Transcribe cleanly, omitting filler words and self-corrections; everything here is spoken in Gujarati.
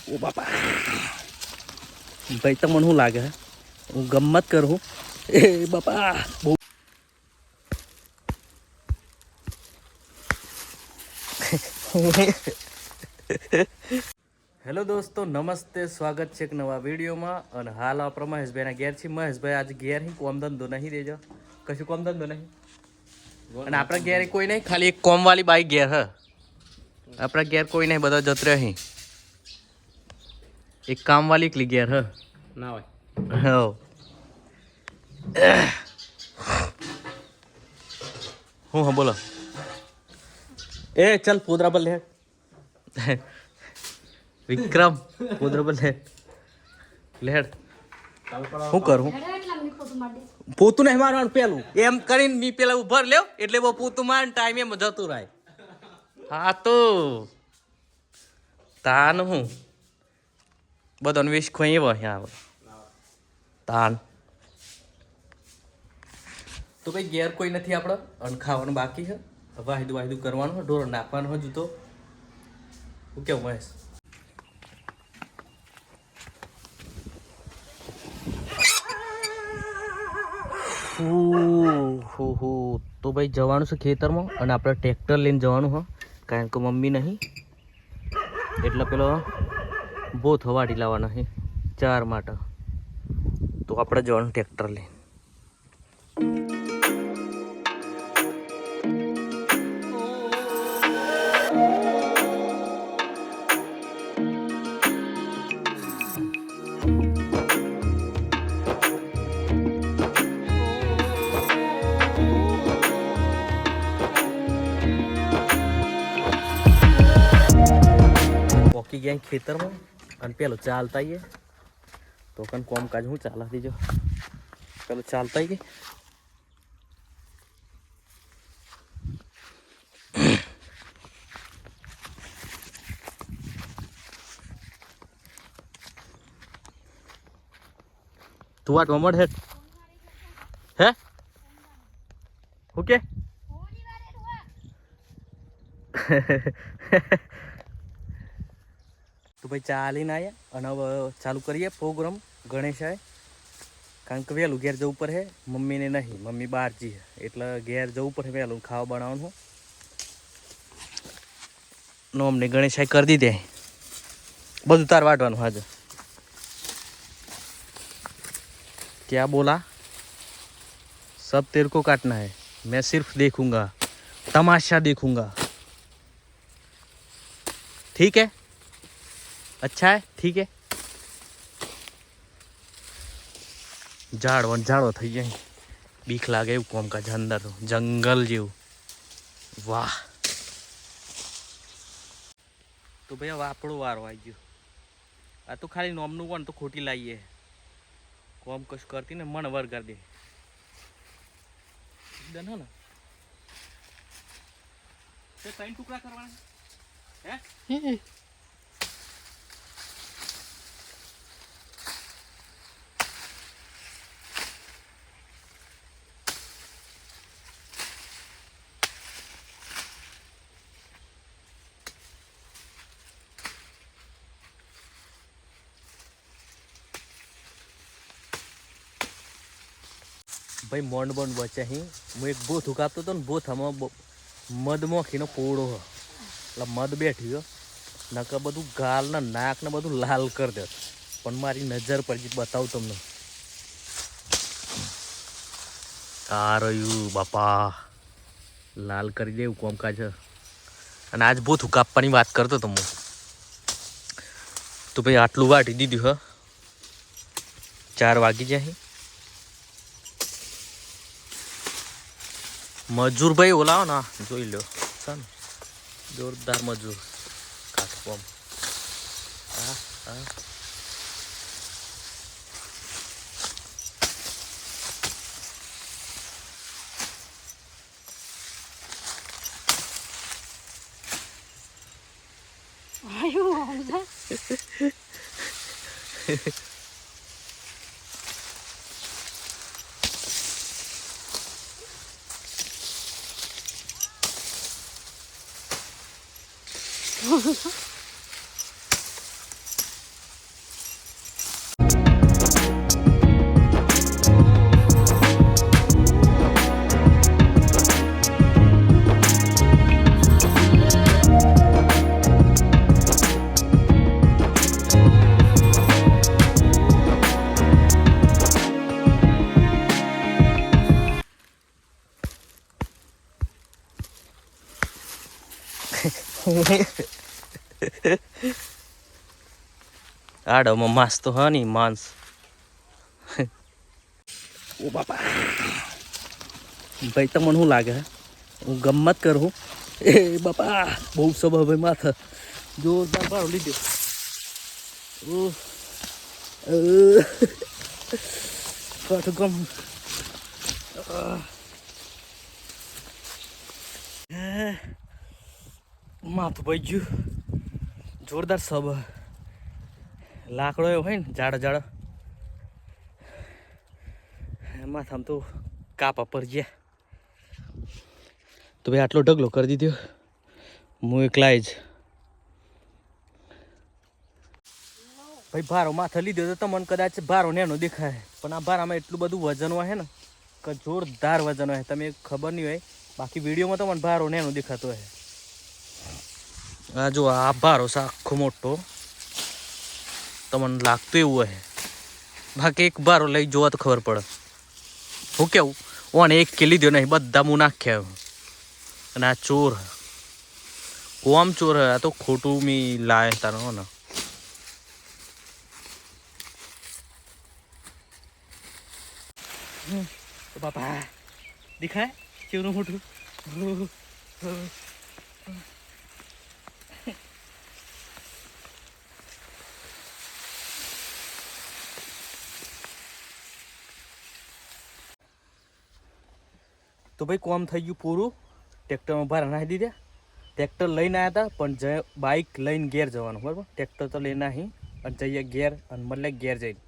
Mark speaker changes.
Speaker 1: ओ बापा भाई तो मन हूँ लागे है હું ગમત કરું એ બાપા બહુ હેલો દોસ્તો નમસ્તે સ્વાગત છે એક નવા વિડીયોમાં અને હાલ આપણે મહેશભાઈના ઘેર છીએ મહેશભાઈ આજે ઘેર નહીં કોમ ધંધો નહીં દેજો કશું કોમ ધંધો નહીં અને આપણા ઘેર કોઈ નહીં ખાલી એક કોમવાળી બાઈક ઘેર હ આપણા ઘેર કોઈ નહીં બધા જત રહે એક કામવાળી એકલી ઘેર હ
Speaker 2: ના હોય
Speaker 1: હો હું હા બોલો એ ચલ પોદરા પર લે વિક્રમ પોદરા પર લે લેડ શું કરું પોતું નહીં મારવાનું પેલું એમ કરીને મી પેલા ઉભર લેવ એટલે બહુ પોતું માર ટાઈમ એમ જતું રહે હા તો તાન હું બધાને વિશ ખોઈ અહીંયા તાન તો ભાઈ ઘેર કોઈ નથી આપણે અને ખાવાનું બાકી છે વાહિદું વાહિદું કરવાનું ઢોર નાખવાનું હજુ તો હું કેવું મહેશ તો ભાઈ જવાનું છે ખેતરમાં અને આપણે ટ્રેક્ટર લઈને જવાનું હો કારણ કે મમ્મી નહીં એટલે પેલો બહુ થવાડી લાવવાના છે ચાર માટે તો આપણે જવાનું ટ્રેક્ટર લઈને પોકી ગયા ખેતરમાં અને પેલો ચાલતા આવીએ તો કન કોમકાજ હું ચાલા દીજો પેલો ચાલતા આવી તું વાટમાં મળ હે હે ઓકે તો ભાઈ ચાલીને આવ્યા અને હવે ચાલુ કરીએ પ્રોગ્રામ ગણેશાય કારણ કે વહેલું ઘેર જવું પડે મમ્મીને નહીં મમ્મી બહાર જઈએ એટલે ઘેર જવું પડે વહેલું ખાવા બનાવવાનું નો અમને ગણેશાય કરી દીધે બધું તાર વાટવાનું આજે क्या बोला सब तेरे को काटना है मैं सिर्फ देखूंगा तमाशा देखूंगा ठीक है अच्छा है ठीक है ઝાડો થઈ જાય બીક લાગે એવું કોમકાજ અંદર જંગલ જેવું વાહ તો ભાઈ હવે આપણો વારો આવી ગયો આ તો ખાલી નોમનું કોણ તો ખોટી લાવીએ કોમ કશું કરતી ને મન વરગાર દે ડન હે ને તે ત્રણ ટુકડા કરવાના હે ભાઈ મોંડ બોન્ડ બચે અહીં હું એક બોથ ઉગાતો હતો ને બોથામાં મધમાખીનો પોળો હતો એટલે મધ બેઠી ગયો નકર બધું ગાલ ને નાક ને બધું લાલ કરી દે પણ મારી નજર પર બતાવું તમને આ રહ્યું બાપા લાલ કરી દેવું કોમકાજ અને આજ બોથું કાપવાની વાત કરતો હતો હું તો ભાઈ આટલું વાટી દીધું હ 4 વાગી જાય મજૂર ભાઈ ઓલાવો ના જોઈ લો છે ને જોરદાર મજૂર કાઠપમ હા હા આડોમાં માંસ તો હા નહીં માંસ. ઓ બાપા ભાઈ તમને શું લાગે હું ગમત કરું એ બાપા બહુ સભા ભાઈ માથા જોરદાર ભાડો લીધો. ગમ માથું ભાઈ ગયું જોરદાર સબ લાકડો એવો હોય ને જાડો જાડો માથામાં તો કાપા પર ગયા. તો ભાઈ આટલો ઢગલો કરી દીધો હું એકલા જ. ભાઈ ભારો માથે લીધો તો તમને કદાચ ભારો નેનો દેખાય પણ આ ભારામાં એટલું બધું વજન હોય ને કે જોરદાર વજન હોય. તમે ખબર નહીં હોય બાકી વિડીયોમાં તમને ભારો નેનો દેખાતો હોય. આ જો આ ભારો છે આખો મોટો તમને લાગતું એવું હોય બાકી એક ભારો લઈ જોવા તો ખબર પડે. હું કેવું ઓને એક કે લીધો નહીં બધા હું નાખ્યા. અને આ ચોર કોમ ચોર આ તો ખોટું મી લાય તારો ને. બાપા દેખાય કેવનું મોટું. તો ભાઈ કોમ થઈ ગયું પૂરું. ટ્રેક્ટરમાં ભાર નાખી દીધા. ટ્રેક્ટર લઈને આવ્યા હતા પણ બાઇક લઈને ઘેર જવાનું બરાબર. ટ્રેક્ટર તો લઈને આવી અને જઈએ ઘેર અને મળે ઘેર જઈને